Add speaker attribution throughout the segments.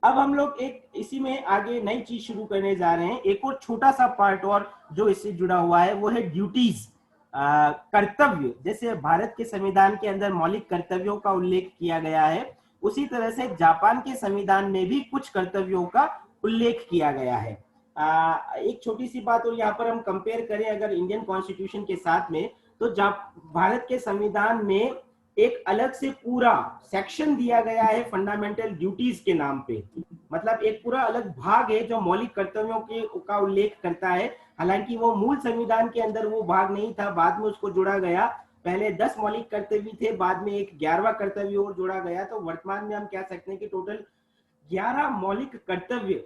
Speaker 1: अब हम लोग एक इसी में आगे नई चीज शुरू करने जा रहे हैं, एक और छोटा सा पार्ट और जो इससे जुड़ा हुआ है वो है ड्यूटीज, कर्तव्य। जैसे भारत के संविधान के अंदर मौलिक कर्तव्यों का उल्लेख किया गया है, उसी तरह से जापान के संविधान में भी कुछ कर्तव्यों का उल्लेख किया गया है। एक छोटी सी बात, और यहाँ पर हम कंपेयर करें अगर इंडियन कॉन्स्टिट्यूशन के साथ में, तो भारत के संविधान में एक अलग से पूरा सेक्शन दिया गया है फंडामेंटल ड्यूटीज के नाम पे। मतलब एक पूरा अलग भाग है जो मौलिक कर्तव्यों के का उल्लेख करता है। हालांकि वो मूल संविधान के अंदर वो भाग नहीं था, बाद में उसको जोड़ा गया। पहले 10 मौलिक कर्तव्य थे, बाद में एक 11वां कर्तव्य और जोड़ा गया। तो वर्तमान में हम कह सकते हैं कि टोटल 11 मौलिक कर्तव्य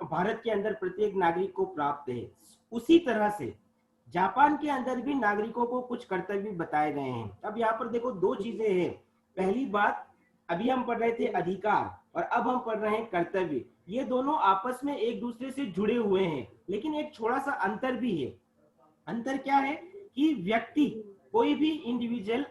Speaker 1: भारत के अंदर प्रत्येक नागरिक को प्राप्त है। उसी तरह से जापान के अंदर भी नागरिकों को कुछ कर्तव्य बताए गए हैं। अब यहाँ पर देखो दो चीजें हैं। पहली बात, अभी हम पढ़ रहे थे अधिकार और अब हम पढ़ रहे हैं कर्तव्य। ये दोनों आपस में एक दूसरे से जुड़े हुए हैं, लेकिन एक थोड़ा सा अंतर भी है। अंतर क्या है कि व्यक्ति, कोई भी इंडिविजुअल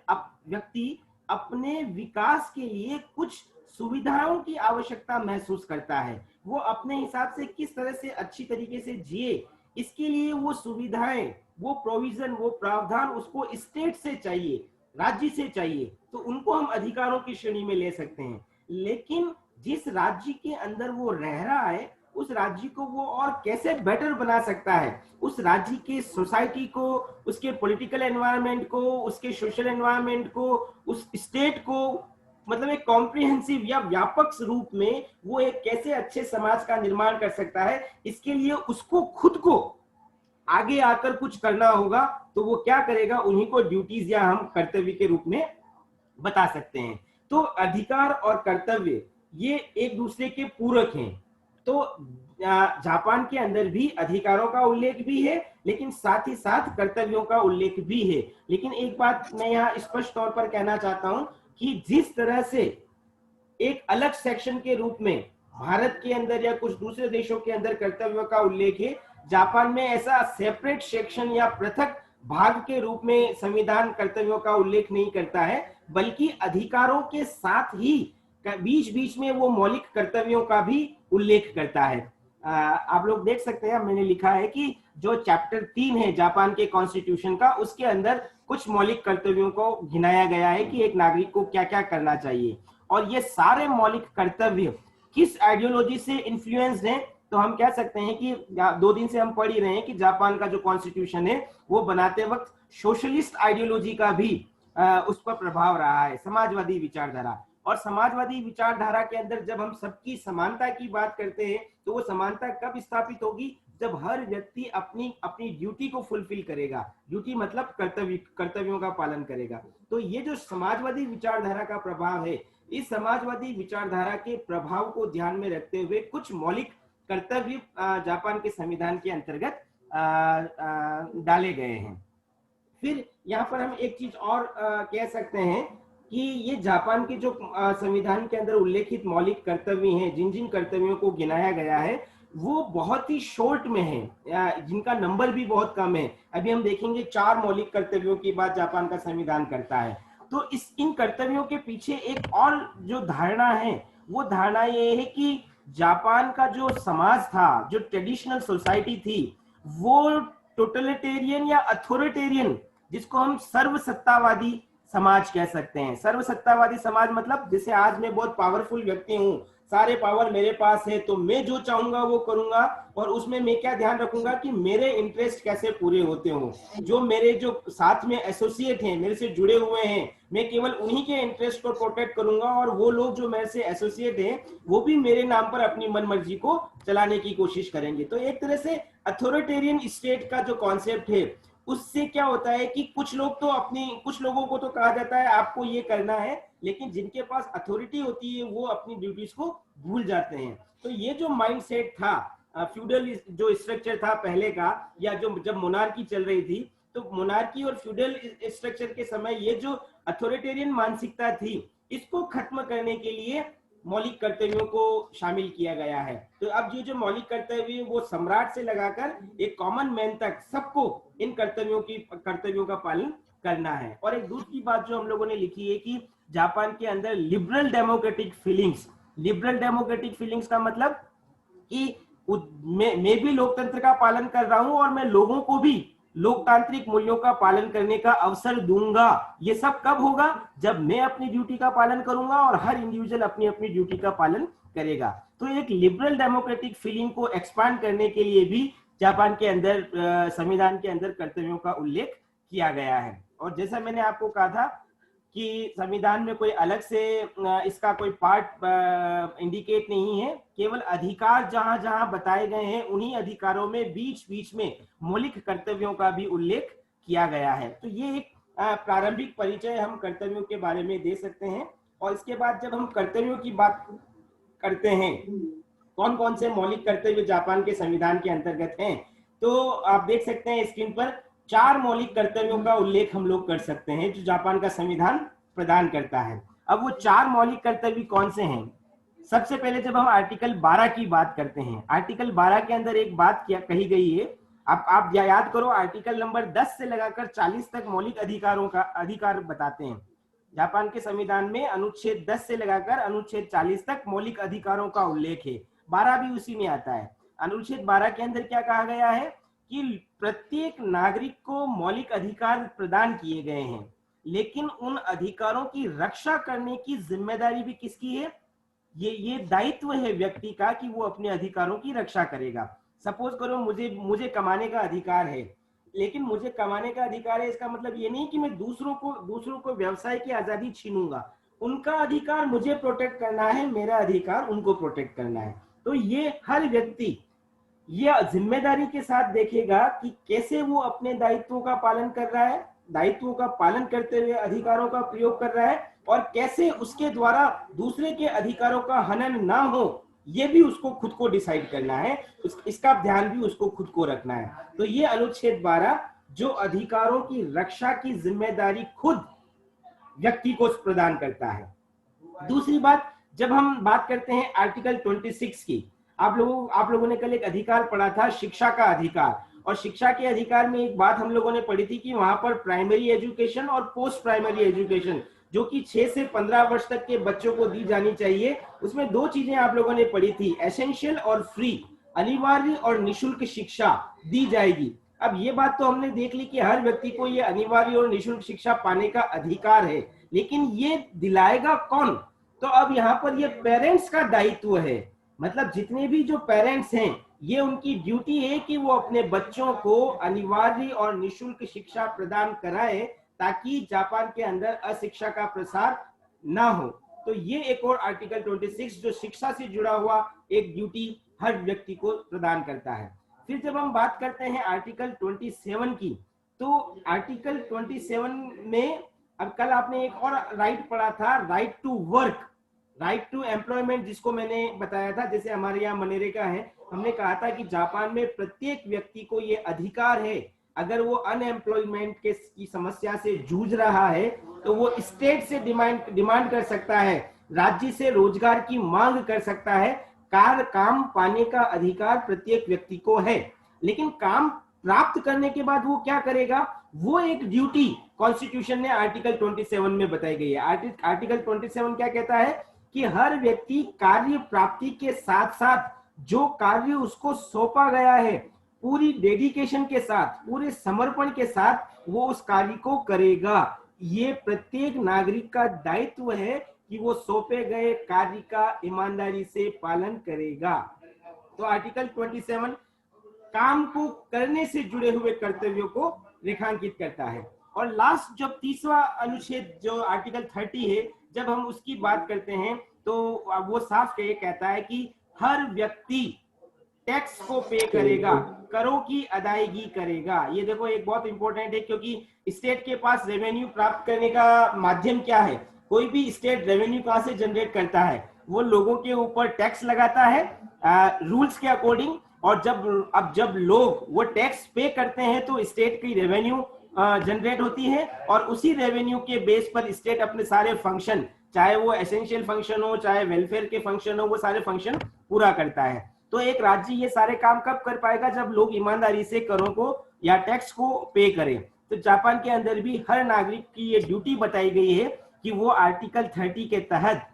Speaker 1: व्यक्ति अपने विकास के लिए कुछ सुविधाओं की आवश्यकता महसूस करता है। वो अपने हिसाब से किस तरह से अच्छी तरीके से जिए, इसके लिए वो सुविधाएं, वो प्रोविजन, वो प्रावधान उसको स्टेट से चाहिए, राज्य से चाहिए, तो उनको हम अधिकारों की श्रेणी में ले सकते हैं। लेकिन जिस राज्य के अंदर वो रह रहा है, उस राज्य को वो और कैसे बेटर बना सकता है, उस राज्य के सोसाइटी को, उसके पॉलिटिकल एनवायरनमेंट को, उसके सोशल एनवायरनमेंट को, उस स्टेट को, मतलब एक कॉम्प्रिहेंसिव या व्यापक रूप में वो एक कैसे अच्छे समाज का निर्माण कर सकता है, इसके लिए उसको खुद को आगे आकर कुछ करना होगा। तो वो क्या करेगा, उन्हीं को ड्यूटीज या हम कर्तव्य के रूप में बता सकते हैं। तो अधिकार और कर्तव्य ये एक दूसरे के पूरक हैं। तो जापान के अंदर भी अधिकारों का उल्लेख भी है, लेकिन साथ ही साथ कर्तव्यों का उल्लेख भी है। लेकिन एक बात मैं यहाँ स्पष्ट तौर पर कहना चाहता हूं कि जिस तरह से एक अलग सेक्शन के रूप में भारत के अंदर या कुछ दूसरे देशों के अंदर कर्तव्यों का उल्लेख है, जापान में ऐसा सेपरेट सेक्शन या पृथक भाग के रूप में संविधान कर्तव्यों का उल्लेख नहीं करता है, बल्कि अधिकारों के साथ ही बीच बीच में वो मौलिक कर्तव्यों का भी उल्लेख करता है। आप लोग देख सकते हैं, मैंने लिखा है कि जो चैप्टर 3 है जापान के कॉन्स्टिट्यूशन का, उसके अंदर कुछ मौलिक कर्तव्यों को गिनाया गया है कि एक नागरिक को क्या क्या करना चाहिए। और ये सारे मौलिक कर्तव्य किस आइडियोलॉजी से इन्फ्लुएंस्ड हैं, तो हम कह सकते हैं कि 2 दिन से हम पढ़ ही रहे हैं कि जापान का जो कॉन्स्टिट्यूशन है वो बनाते वक्त सोशलिस्ट आइडियोलॉजी का भी उस पर प्रभाव रहा है, समाजवादी विचारधारा। और समाजवादी विचारधारा के अंदर जब हम सबकी समानता की बात करते हैं, तो वो समानता कब स्थापित होगी, जब हर व्यक्ति अपनी अपनी ड्यूटी को फुलफिल करेगा। ड्यूटी मतलब कर्तव्यों का पालन करेगा। तो ये जो समाजवादी विचारधारा का प्रभाव है, इस समाजवादी विचारधारा के प्रभाव को ध्यान में रखते हुए कुछ मौलिक कर्तव्य जापान के संविधान के अंतर्गत डाले गए हैं। फिर यहाँ पर हम एक चीज और कह सकते हैं कि ये जापान के जो संविधान के अंदर उल्लेखित मौलिक कर्तव्य हैं, जिन जिन कर्तव्यों को गिनाया गया है, वो बहुत ही शॉर्ट में है, जिनका नंबर भी बहुत कम है। अभी हम देखेंगे 4 मौलिक कर्तव्यों की बात जापान का संविधान करता है। तो इन कर्तव्यों के पीछे एक और जो धारणा है, वो धारणा ये है कि जापान का जो समाज था, जो ट्रेडिशनल सोसाइटी थी, वो टोटलिटेरियन या अथॉरिटेरियन, जिसको हम सर्वसत्तावादी समाज कह सकते हैं। सर्वसत्तावादी समाज मतलब जैसे आज मैं बहुत पावरफुल व्यक्ति हूं, सारे पावर मेरे पास है, तो मैं जो चाहूंगा वो करूंगा, और उसमें मैं क्या ध्यान रखूंगा कि मेरे इंटरेस्ट कैसे पूरे होते हो। जो मेरे जो साथ में एसोसिएट हैं, मेरे से जुड़े हुए हैं, मैं केवल उन्हीं के इंटरेस्ट को प्रोटेक्ट करूंगा, और वो लोग जो मेरे से एसोसिएट हैं वो भी मेरे नाम पर अपनी मनमर्जी को चलाने की कोशिश करेंगे। तो एक तरह से अथॉरिटेरियन स्टेट का जो कॉन्सेप्ट है, उससे क्या होता है कि कुछ लोगों को तो कहा जाता है आपको ये करना है, लेकिन जिनके पास अथॉरिटी होती है वो अपनी ड्यूटीज को भूल जाते हैं। तो ये जो माइंडसेट था, फ्यूडल जो स्ट्रक्चर था पहले का, या जो जब मोनार्की चल रही थी, तो मोनार्की और फ्यूडल स्ट्रक्चर के समय ये जो अथॉरिटेरियन मानसिकता थी, इसको खत्म करने के लिए मौलिक कर्तव्यों को शामिल किया गया है। तो अब ये जो मौलिक कर्तव्य वो सम्राट से लगाकर एक कॉमन मैन तक सबको इन कर्तव्यों का पालन करना है। और एक दूसरी बात जो हम लोगों ने लिखी है कि जापान के अंदर liberal democratic feelings liberal democratic feelings का मतलब कि मैं भी लोकतंत्र का पालन कर रहा हूं और मैं लोगों को भी लोकतांत्रिक मूल्यों का पालन करने का अवसर दूंगा। ये सब कब होगा? जब मैं अपनी ड्यूटी का पालन करूंगा और हर इंडिविजुअल अपनी अपनी ड्यूटी का पालन करेगा। तो एक लिबरल डेमोक्रेटिक फीलिंग को एक्सपांड करने के लिए भी जापान के अंदर संविधान के अंदर कर्तव्यों का उल्लेख किया गया है। और जैसा मैंने आपको कहा था कि संविधान में कोई अलग से इसका कोई पार्ट इंडिकेट नहीं है, केवल अधिकार जहां जहां बताए गए हैं उन्हीं अधिकारों में बीच बीच में मौलिक कर्तव्यों का भी उल्लेख किया गया है। तो ये एक प्रारंभिक परिचय हम कर्तव्यों के बारे में दे सकते हैं। और इसके बाद जब हम कर्तव्यों की बात करते हैं, कौन कौन से मौलिक कर्तव्य जापान के संविधान के अंतर्गत हैं, तो आप देख सकते हैं स्क्रीन पर 4 मौलिक कर्तव्यों का उल्लेख हम लोग कर सकते हैं जो जापान का संविधान प्रदान करता है। अब वो 4 मौलिक कर्तव्य कौन से हैं? सबसे पहले जब हम आर्टिकल 12 की बात करते हैं, आर्टिकल 12 के अंदर एक बात कही गई है, आप याद करो, आर्टिकल नंबर 10 से लगाकर 40 तक मौलिक अधिकारों का अधिकार बताते हैं। जापान के संविधान में अनुच्छेद 10 से लगाकर अनुच्छेद 40 तक मौलिक अधिकारों का उल्लेख है। 12 भी उसी में आता है। अनुच्छेद 12 के अंदर क्या कहा गया है कि प्रत्येक नागरिक को मौलिक अधिकार प्रदान किए गए हैं, लेकिन उन अधिकारों की रक्षा करने की जिम्मेदारी भी किसकी है? ये दायित्व है व्यक्ति का कि वो अपने अधिकारों की रक्षा करेगा। सपोज करो मुझे कमाने का अधिकार है, लेकिन मुझे कमाने का अधिकार है इसका मतलब ये नहीं कि मैं दूसरों को व्यवसाय की आजादी छीनूंगा। उनका अधिकार मुझे प्रोटेक्ट करना है, मेरा अधिकार उनको प्रोटेक्ट करना है। तो ये हर व्यक्ति ये जिम्मेदारी के साथ देखेगा कि कैसे वो अपने दायित्वों का पालन कर रहा है, दायित्वों का पालन करते हुए अधिकारों का प्रयोग कर रहा है, और कैसे उसके द्वारा दूसरे के अधिकारों का हनन ना हो, ये भी उसको खुद को डिसाइड करना है, इसका ध्यान भी उसको खुद को रखना है। तो ये अनुच्छेद 12 जो अधिकारों की रक्षा की जिम्मेदारी खुद व्यक्ति को प्रदान करता है। दूसरी बात, जब हम बात करते हैं आर्टिकल 26 की, आप लोगों ने कल एक अधिकार पढ़ा था, शिक्षा का अधिकार। और शिक्षा के अधिकार में एक बात हम लोगों ने पढ़ी थी कि वहां पर प्राइमरी एजुकेशन और पोस्ट प्राइमरी एजुकेशन जो कि 6 से 15 वर्ष तक के बच्चों को दी जानी चाहिए, उसमें 2 चीजें आप लोगों ने पढ़ी थी, एसेंशियल और फ्री, अनिवार्य और निःशुल्क शिक्षा दी जाएगी। अब ये बात तो हमने देख ली कि हर व्यक्ति को ये अनिवार्य और निःशुल्क शिक्षा पाने का अधिकार है, लेकिन ये दिलाएगा कौन? तो अब यहाँ पर ये पेरेंट्स का दायित्व है। मतलब जितने भी जो पेरेंट्स हैं, ये उनकी ड्यूटी है कि वो अपने बच्चों को अनिवार्य और निःशुल्क शिक्षा प्रदान कराए, ताकि जापान के अंदर अशिक्षा का प्रसार ना हो। तो ये एक और आर्टिकल 26 जो शिक्षा से जुड़ा हुआ एक ड्यूटी हर व्यक्ति को प्रदान करता है। फिर जब हम बात करते हैं आर्टिकल 27 की, तो आर्टिकल 27 में अब कल आपने एक और राइट पढ़ा था, right to work, right to employment, जिसको मैंने बताया था, जैसे हमारे यहाँ मनरेगा है, हमने कहा था कि जापान में प्रत्येक व्यक्ति को ये अधिकार है, अगर वो अनएम्प्लॉयमेंट की समस्या से जूझ रहा है तो वो स्टेट से डिमांड कर सकता है, राज्य से रोजगार की मांग कर सकता है। काम पाने का अधिकार प्रत्येक व्यक्ति को है, लेकिन काम प्राप्त करने के बाद वो क्या करेगा, वो एक ड्यूटी कॉन्स्टिट्यूशन ने आर्टिकल 27 में बताई गई है। आर्टिकल 27 क्या कहता है कि हर व्यक्ति कार्य प्राप्ति के साथ साथ जो कार्य उसको सौंपा गया है, पूरी डेडिकेशन के साथ, पूरे समर्पण के साथ वो उस कार्य को करेगा। ये प्रत्येक नागरिक का दायित्व है कि वो सौंपे गए कार्य का ईमानदारी से पालन करेगा। तो आर्टिकल 27 काम को करने से जुड़े हुए कर्तव्यों को रेखांकित करता है। और लास्ट जब तीसरा अनुच्छेद जो आर्टिकल 30 है, जब हम उसकी बात करते हैं तो वो साफ कहता है कि हर व्यक्ति टैक्स को पे करेगा, करों की अदायगी करेगा। ये देखो एक बहुत इंपॉर्टेंट है, क्योंकि स्टेट के पास रेवेन्यू प्राप्त करने का माध्यम क्या है? कोई भी स्टेट रेवेन्यू कहां से जनरेट करता है? वो लोगों के ऊपर टैक्स लगाता है रूल्स के अकॉर्डिंग, और जब लोग वो टैक्स पे करते हैं तो स्टेट की रेवेन्यू जनरेट होती है, और उसी रेवेन्यू के बेस पर स्टेट अपने सारे फंक्शन, चाहे वो एसेंशियल फंक्शन हो, चाहे वेलफेयर के फंक्शन हो, वो सारे फंक्शन पूरा करता है। तो एक राज्य ये सारे काम कब कर पाएगा? जब लोग ईमानदारी से करों को या टैक्स को पे करें। तो जापान के अंदर भी हर नागरिक की ये ड्यूटी बताई गई है कि वो आर्टिकल 30 के तहत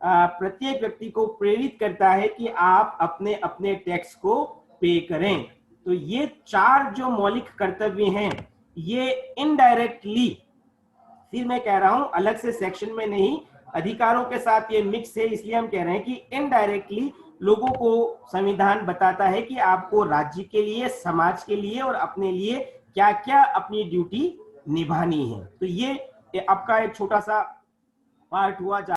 Speaker 1: प्रत्येक व्यक्ति को प्रेरित करता है कि आप अपने अपने टैक्स को पे करें। तो ये 4 जो मौलिक कर्तव्य हैं, ये इनडायरेक्टली, फिर मैं कह रहा हूं अलग से सेक्शन में नहीं, अधिकारों के साथ ये मिक्स है, इसलिए हम कह रहे हैं कि इनडायरेक्टली लोगों को संविधान बताता है कि आपको राज्य के लिए, समाज के लिए और अपने लिए क्या क्या अपनी ड्यूटी निभानी है। तो ये आपका एक छोटा सा पार्ट हुआ।